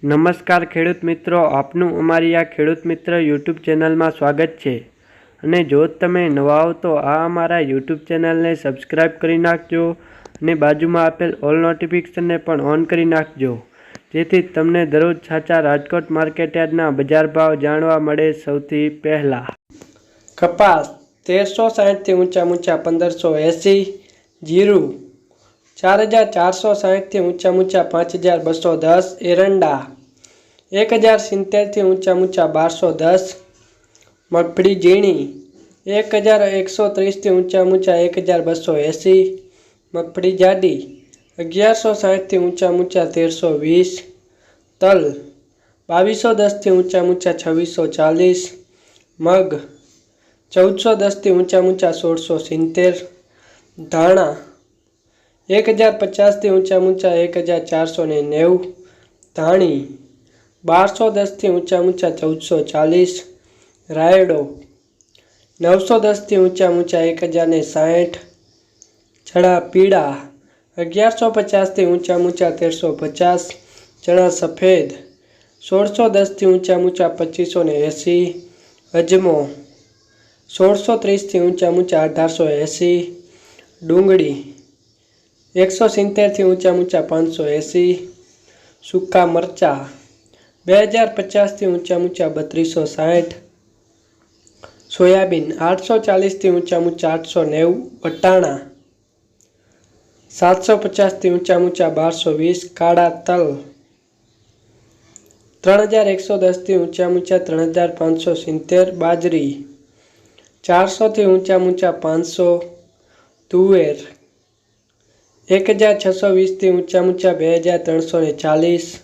નમસ્કાર ખેડૂત મિત્રો, આપનું અમારી આ ખેડૂત મિત્ર યુટ્યુબ ચેનલમાં સ્વાગત છે। અને જો તમે નવા હો તો આ અમારા યુટ્યુબ ચેનલને સબસ્ક્રાઈબ કરી નાખજો અને બાજુમાં આપેલ ઓલ નોટિફિકેશનને પણ ઓન કરી નાખજો, જેથી તમને દરરોજ સાચા રાજકોટ માર્કેટયાર્ડના બજાર ભાવ જાણવા મળે સૌથી પહેલા। કપાસ 1360 થી ઊંચા 1580, જીરું 4460 થી ઊંચા 5210, એરંડા 1070 થી ઊંચા 1210, મગફળી ઝીણી 1130 થી ઊંચા 1280, મગફળી જાડી 1160 થી ઊંચા 1320, તલ 2210 થી ઊંચા 2640, મગ 1410 થી ઊંચા 1670, ધાણા 1050 થી ઊંચા 1490, ધાણી 1210 થી ઊંચા 1440, રાયડો 910 થી ઊંચા 1060, ચણા પીળા 1150 થી ઊંચા 1350, ચણા સફેદ 1610 થી ઊંચા 2580, અજમો 1630 થી ઊંચા 1880, ડુંગળી 170 થી ઊંચા 580, સૂકા મરચા 2050 થી ઊંચા 3260, સોયાબીન 840 થી ઊંચા 890, વટાણા 750 થી ઊંચા 1220, કાળા તલ 3110 થી ઊંચા 3570, બાજરી 400 થી ઊંચા 500, તુવેર 1620 થી ઊંચા 2340,